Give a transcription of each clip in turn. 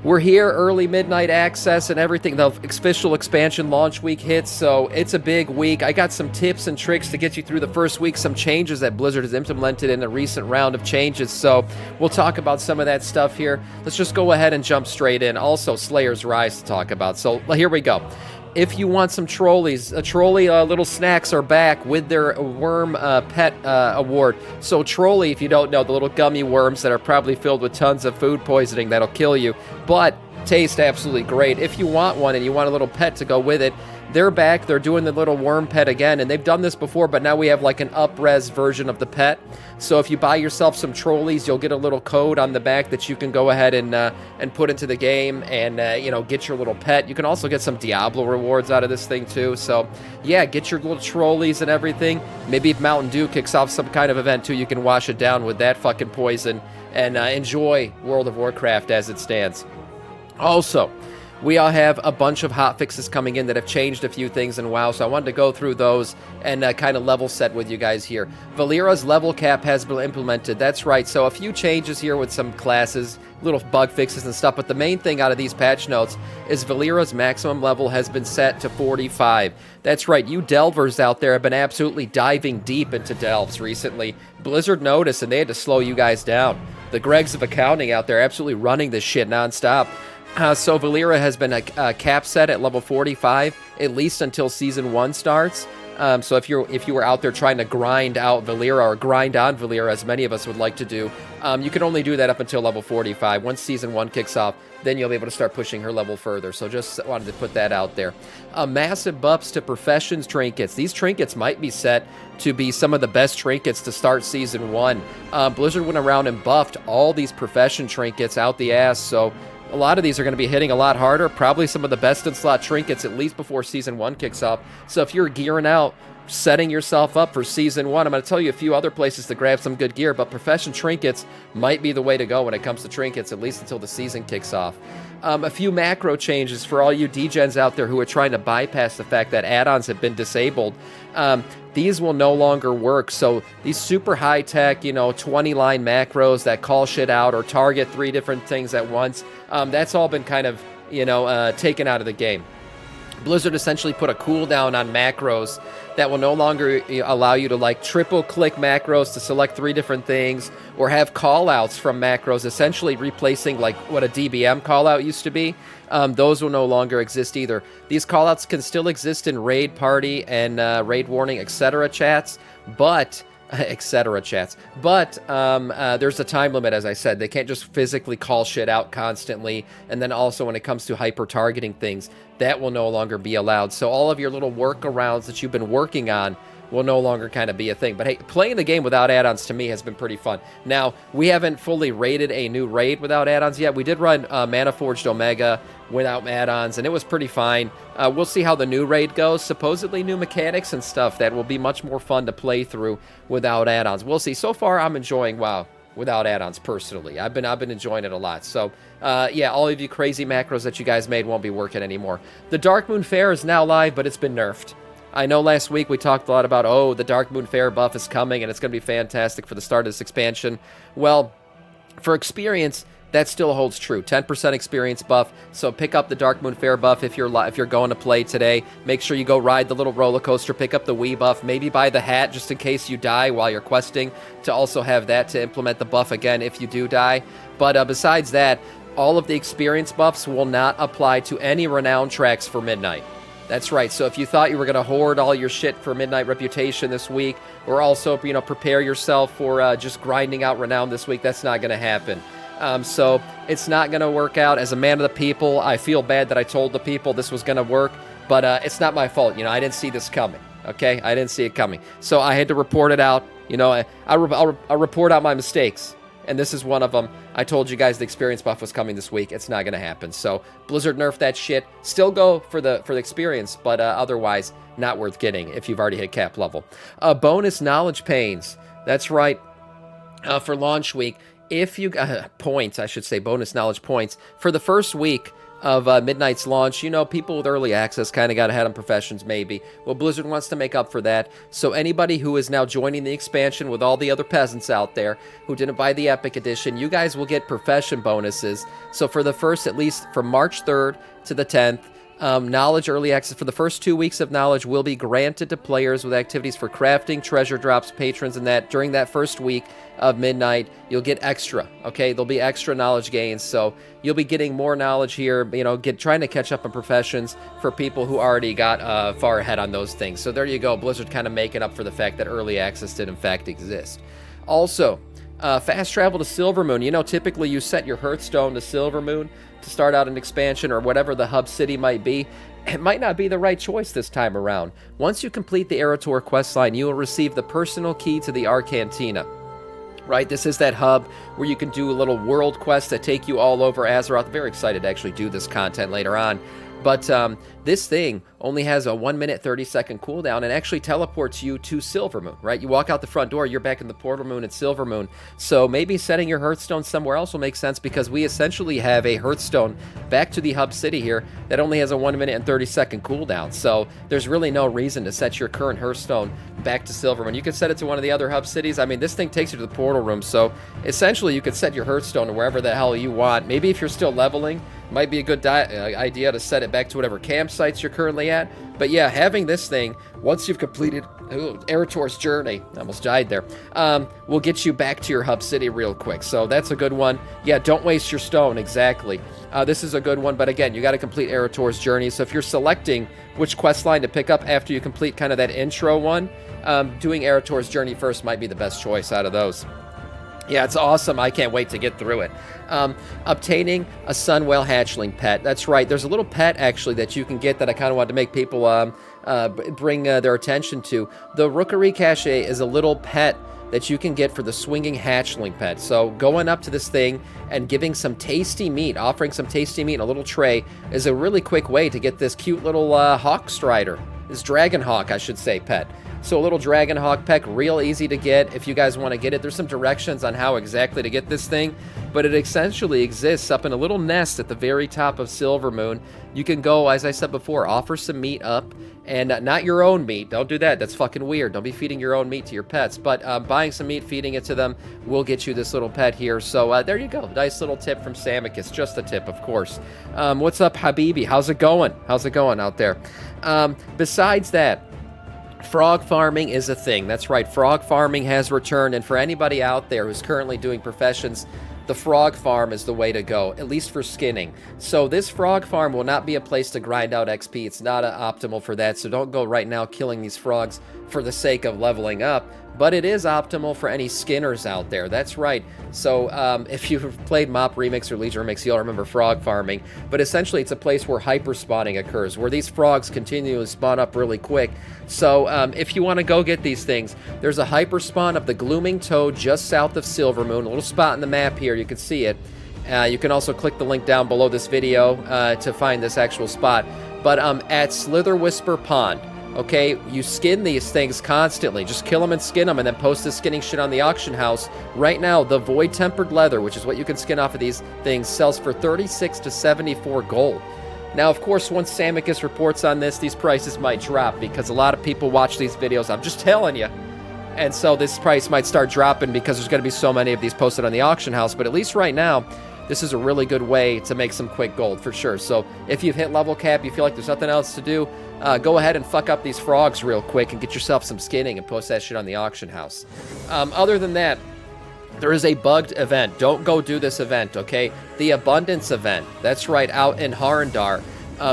we're here, early midnight access and everything. The official expansion launch week hits, so it's a big week. I got some tips and tricks to get you through the first week, some changes that Blizzard has implemented in a recent round of changes, so we'll talk about some of that stuff here. Let's just go ahead and jump straight in. Also, Slayer's Rise to talk about, so here we go. If you want some trolleys, trolley little snacks are back with their worm pet award. So trolley, if you don't know, the little gummy worms that are probably filled with tons of food poisoning that'll kill you, but taste absolutely great. If you want one and you want a little pet to go with it, they're back. They're doing the little worm pet again, and they've done this before, but now we have like an up-res version of the pet. So if you buy yourself some trolleys, you'll get a little code on the back that you can go ahead and put into the game and get your little pet. You can also get some Diablo rewards out of this thing too. So yeah, get your little trolleys and everything. Maybe if Mountain Dew kicks off some kind of event too, you can wash it down with that fucking poison and enjoy World of Warcraft as it stands. Also, we all have a bunch of hotfixes coming in that have changed a few things in WoW, so I wanted to go through those and kind of level set with you guys here. Valeera's level cap has been implemented, that's right, so a few changes here with some classes, little bug fixes and stuff, but the main thing out of these patch notes is Valeera's maximum level has been set to 45. That's right, you delvers out there have been absolutely diving deep into delves recently. Blizzard noticed and they had to slow you guys down. The Gregs of accounting out there absolutely running this shit nonstop. So Valeera has been cap set at level 45, at least until Season 1 starts. So if you were out there trying to grind out Valeera or grind on Valeera, as many of us would like to do, you can only do that up until level 45. Once Season 1 kicks off, then you'll be able to start pushing her level further. So just wanted to put that out there. Massive buffs to Professions trinkets. These trinkets might be set to be some of the best trinkets to start Season 1. Blizzard went around and buffed all these Profession trinkets out the ass, so a lot of these are going to be hitting a lot harder, probably some of the best in slot trinkets at least before Season 1 kicks off. So if you're gearing out, setting yourself up for Season 1, I'm going to tell you a few other places to grab some good gear, but Profession trinkets might be the way to go when it comes to trinkets, at least until the season kicks off. A few macro changes for all you degens out there who are trying to bypass the fact that add-ons have been disabled. These will no longer work. So these super high-tech, 20-line macros that call shit out or target 3 different things at once, that's all been kind of, taken out of the game. Blizzard essentially put a cooldown on macros that will no longer allow you to triple click macros to select 3 different things or have callouts from macros, essentially replacing what a DBM callout used to be. Those will no longer exist either. These callouts can still exist in raid party and raid warning, etc. chats, but there's a time limit, as I said. They can't just physically call shit out constantly. And then also when it comes to hyper-targeting things, that will no longer be allowed. So all of your little workarounds that you've been working on will no longer kind of be a thing. But hey, playing the game without add-ons to me has been pretty fun. Now, we haven't fully raided a new raid without add-ons yet. We did run Mana Forged Omega without add-ons, and it was pretty fine. We'll see how the new raid goes. Supposedly new mechanics and stuff that will be much more fun to play through without add-ons. We'll see. So far, I'm enjoying WoW without add-ons personally. I've been enjoying it a lot. So yeah, all of you crazy macros that you guys made won't be working anymore. The Darkmoon Faire is now live, but it's been nerfed. I know last week we talked a lot about, the Darkmoon Faire buff is coming and it's going to be fantastic for the start of this expansion. Well, for experience, that still holds true. 10% experience buff, so pick up the Darkmoon Faire buff if you're going to play today. Make sure you go ride the little roller coaster, pick up the Wii buff, maybe buy the hat just in case you die while you're questing, to also have that to implement the buff again if you do die. But besides that, all of the experience buffs will not apply to any renown tracks for Midnight. That's right, so if you thought you were going to hoard all your shit for Midnight Reputation this week, or also, prepare yourself for just grinding out Renown this week, that's not going to happen. So it's not going to work out. As a man of the people, I feel bad that I told the people this was going to work, but it's not my fault. I didn't see this coming, okay? I didn't see it coming. So I had to report it out. I'll report out my mistakes, and this is one of them. I told you guys the experience buff was coming this week. It's not going to happen. So Blizzard nerfed that shit. Still go for the experience, but otherwise not worth getting if you've already hit cap level. Bonus knowledge panes. That's right. For launch week, if you points, I should say, bonus knowledge points for the first week of Midnight's launch. You know, people with early access kind of got ahead on professions, maybe. Well, Blizzard wants to make up for that. So anybody who is now joining the expansion with all the other peasants out there who didn't buy the Epic Edition, you guys will get profession bonuses. So for the first, at least from March 3rd to the 10th, knowledge early access for the first 2 weeks of knowledge will be granted to players with activities for crafting, treasure drops, patrons, and that during that first week of Midnight, you'll get extra, okay? There'll be extra knowledge gains, so you'll be getting more knowledge here, you know, trying to catch up on professions for people who already got far ahead on those things. So there you go, Blizzard kind of making up for the fact that early access did in fact exist. Also, fast travel to Silvermoon. You know, typically you set your Hearthstone to Silvermoon to start out an expansion or whatever the hub city might be. It might not be the right choice this time around. Once you complete the Erator questline, you will receive the personal key to the Arcantina. Right, this is that hub where you can do little world quests that take you all over Azeroth. Very excited to actually do this content later on. But this thing only has a 1 minute 30-second cooldown and actually teleports you to Silvermoon, right? You walk out the front door, you're back in the Portal Moon at Silvermoon. So maybe setting your Hearthstone somewhere else will make sense because we essentially have a Hearthstone back to the hub city here that only has a 1 minute and 30-second cooldown. So there's really no reason to set your current Hearthstone back to Silvermoon. You could set it to one of the other hub cities. I mean, this thing takes you to the Portal Room, so essentially you could set your Hearthstone to wherever the hell you want. Maybe if you're still leveling, might be a good idea to set it back to whatever campsites you're currently at. But yeah, having this thing, once you've completed Erator's journey, I almost died there, will get you back to your hub city real quick. So that's a good one. Yeah, don't waste your stone, exactly. This is a good one, but again, you got to complete Erator's journey. So if you're selecting which quest line to pick up after you complete kind of that intro one, doing Erator's journey first might be the best choice out of those. Yeah, it's awesome. I can't wait to get through it. Obtaining a Sunwhale hatchling pet. That's right. There's a little pet, actually, that you can get that I kind of wanted to make people bring their attention to. The Rookery Cache is a little pet that you can get for the swinging hatchling pet. So going up to this thing and giving some tasty meat, offering some tasty meat in a little tray is a really quick way to get this cute little hawk strider, this dragon hawk, I should say, pet. So a little dragon hawk pet, real easy to get if you guys want to get it. There's some directions on how exactly to get this thing, but it essentially exists up in a little nest at the very top of Silvermoon. You can go, as I said before, offer some meat up, and not your own meat. Don't do that. That's fucking weird. Don't be feeding your own meat to your pets, but buying some meat, feeding it to them will get you this little pet here. So there you go. Nice little tip from Samiccus. Just a tip, of course. What's up, Habibi? How's it going? How's it going out there? Besides that, frog farming is a thing. That's right, frog farming has returned, and for anybody out there who's currently doing professions, the frog farm is the way to go, at least for skinning. So this frog farm will not be a place to grind out XP. It's not optimal for that, so don't go right now killing these frogs for the sake of leveling up. But it is optimal for any skinners out there. That's right. So if you've played Mop Remix or Legion Remix, you'll remember frog farming. But essentially, it's a place where hyper spawning occurs, where these frogs continually spawn up really quick. So if you want to go get these things, there's a hyper spawn of the Glooming Toad just south of Silvermoon, a little spot in the map here. You can see it. You can also click the link down below this video to find this actual spot. But at Slither Whisper Pond, okay, you skin these things constantly. Just kill them and skin them, and then post the skinning shit on the auction house. Right now, the Void Tempered Leather, which is what you can skin off of these things, sells for 36 to 74 gold. Now, of course, once Samiccus reports on this, these prices might drop because a lot of people watch these videos. I'm just telling you. And so this price might start dropping because there's going to be so many of these posted on the auction house. But at least right now, this is a really good way to make some quick gold, for sure. So if you've hit level cap, you feel like there's nothing else to do, go ahead and fuck up these frogs real quick and get yourself some skinning and post that shit on the auction house. Other than that, there is a bugged event. Don't go do this event, okay? The Abundance event. That's right, out in Harndar.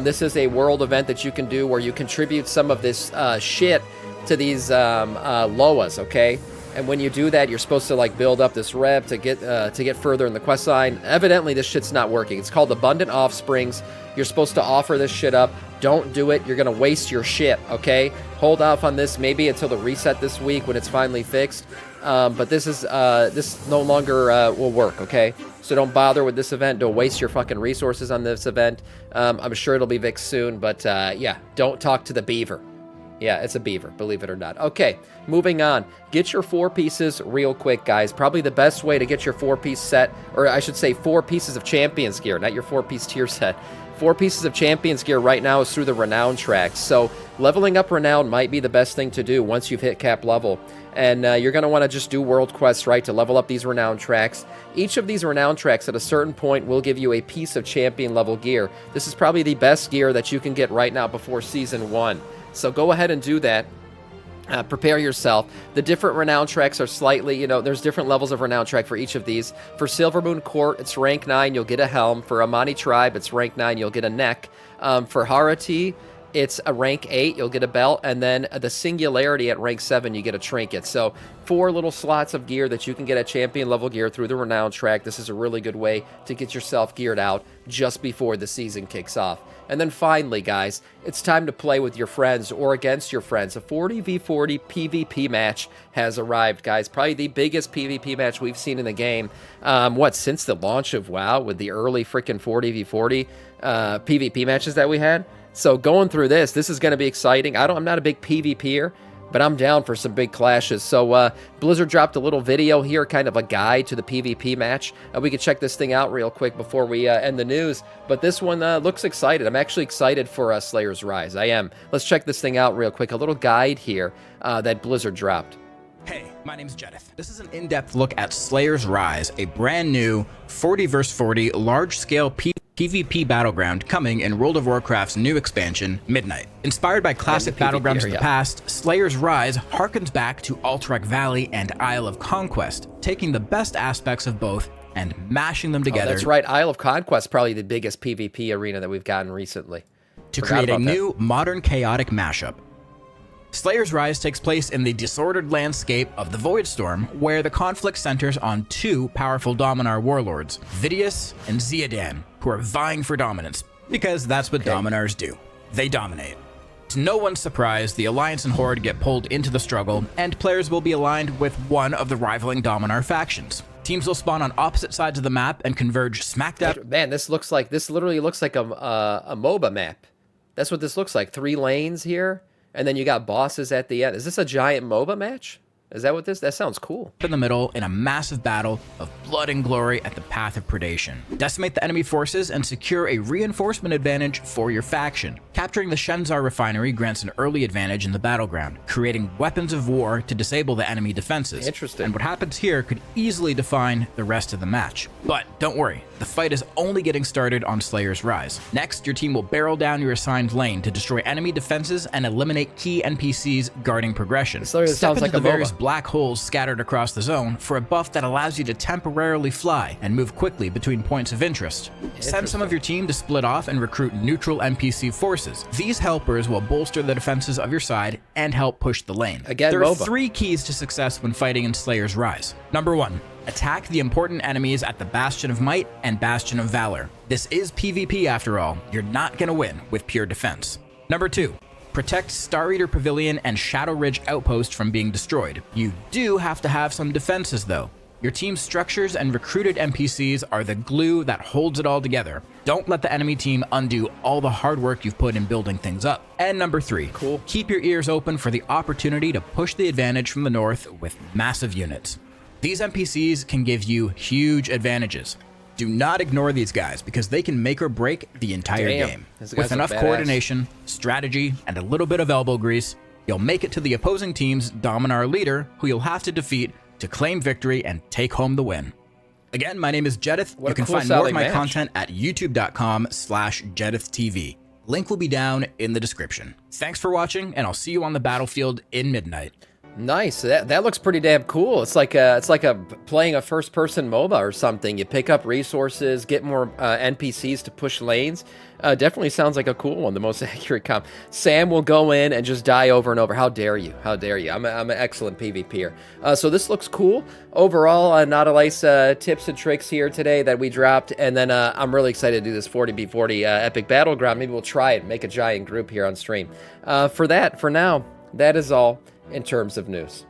This is a world event that you can do where you contribute some of this shit to these Loas, okay? And when you do that, you're supposed to like build up this rev to get further in the quest line. Evidently, this shit's not working. It's called Abundant Offsprings. You're supposed to offer this shit up. Don't do it. You're gonna waste your shit. Okay, hold off on this maybe until the reset this week when it's finally fixed. But this no longer will work. Okay, so don't bother with this event. Don't waste your fucking resources on this event. I'm sure it'll be fixed soon. But yeah, don't talk to the beaver. Yeah, it's a beaver, believe it or not. Okay, moving on. Get your 4 pieces real quick, guys. Probably the best way to get your 4-piece set, or I should say 4 pieces of Champions gear, not your 4-piece tier set. 4 pieces of Champions gear right now is through the renown tracks. So leveling up renown might be the best thing to do once you've hit cap level. And you're going to want to just do world quests, right, to level up these renown tracks. Each of these renown tracks at a certain point will give you a piece of champion level gear. This is probably the best gear that you can get right now before Season 1. So go ahead and do that. Prepare yourself. The different renown tracks are slightly, there's different levels of renown track for each of these. For Silvermoon Court, it's rank 9, you'll get a helm. For Amani Tribe, it's rank 9, you'll get a neck. For Harati, it's a rank 8, you'll get a belt, and then the Singularity at rank 7, you get a trinket. So 4 little slots of gear that you can get at champion level gear through the renown track. This is a really good way to get yourself geared out just before the season kicks off. And then finally, guys, it's time to play with your friends or against your friends. A 40v40 PvP match has arrived, guys. Probably the biggest PvP match we've seen in the game. Since the launch of WoW with the early freaking 40v40 PvP matches that we had? So going through this is going to be exciting. I'm not a big PvPer, but I'm down for some big clashes. So Blizzard dropped a little video here, kind of a guide to the PvP match. We could check this thing out real quick before we end the news. But this one looks excited. I'm actually excited for Slayer's Rise. I am. Let's check this thing out real quick. A little guide here that Blizzard dropped. Hey, my name's Jedith. This is an in-depth look at Slayer's Rise, a brand new 40 vs 40 large-scale PvP battleground coming in World of Warcraft's new expansion, Midnight. Inspired by classic battlegrounds of the past, Slayer's Rise harkens back to Alterac Valley and Isle of Conquest, taking the best aspects of both and mashing them together. That's right, Isle of Conquest, probably the biggest PvP arena that we've gotten recently. To create a new, modern, chaotic mashup. Slayer's Rise takes place in the disordered landscape of the Voidstorm, where the conflict centers on 2 powerful Dominar warlords, Vidius and Zeodan, who are vying for dominance, because that's what Dominars do. They dominate. To no one's surprise, the Alliance and Horde get pulled into the struggle, and players will be aligned with one of the rivaling Dominar factions. Teams will spawn on opposite sides of the map and converge smack dab. Man, this literally looks like a MOBA map. That's what this looks like. 3 lanes here. And then you got bosses at the end. Is this a giant MOBA match? Is that what that sounds cool. In the middle, in a massive battle of blood and glory at the path of predation. Decimate the enemy forces and secure a reinforcement advantage for your faction. Capturing the Shenzar refinery grants an early advantage in the battleground, creating weapons of war to disable the enemy defenses. Interesting. And what happens here could easily define the rest of the match. But don't worry, the fight is only getting started on Slayer's Rise. Next, your team will barrel down your assigned lane to destroy enemy defenses and eliminate key NPCs guarding progression. Step sounds like into a the various MOBA. Black holes scattered across the zone for a buff that allows you to temporarily fly and move quickly between points of interest. Send some of your team to split off and recruit neutral NPC forces. These helpers will bolster the defenses of your side and help push the lane. Again, there are MOBA. 3 keys to success when fighting in Slayer's Rise. Number 1. Attack the important enemies at the Bastion of Might and Bastion of Valor. This is PvP after all. You're not gonna win with pure defense. Number 2. Protect Star Eater Pavilion and Shadow Ridge Outpost from being destroyed. You do have to have some defenses though. Your team's structures and recruited NPCs are the glue that holds it all together. Don't let the enemy team undo all the hard work you've put in building things up. And number 3, keep your ears open for the opportunity to push the advantage from the north with massive units. These NPCs can give you huge advantages. Do not ignore these guys because they can make or break the entire game. With enough coordination, strategy, and a little bit of elbow grease, you'll make it to the opposing team's Dominar leader, who you'll have to defeat to claim victory and take home the win. Again, my name is Jedith. You can find more of my content at youtube.com/JedithTV. Link will be down in the description. Thanks for watching, and I'll see you on the battlefield in Midnight. Nice. That looks pretty damn cool. It's like playing a first-person MOBA or something. You pick up resources, get more NPCs to push lanes. Definitely sounds like a cool one. The most accurate comp. Sam will go in and just die over and over. How dare you? How dare you? I'm an excellent PvPer. So this looks cool. Overall, Nautilus tips and tricks here today that we dropped. And then I'm really excited to do this 40v40 epic battleground. Maybe we'll try it, make a giant group here on stream. For now, that is all in terms of news.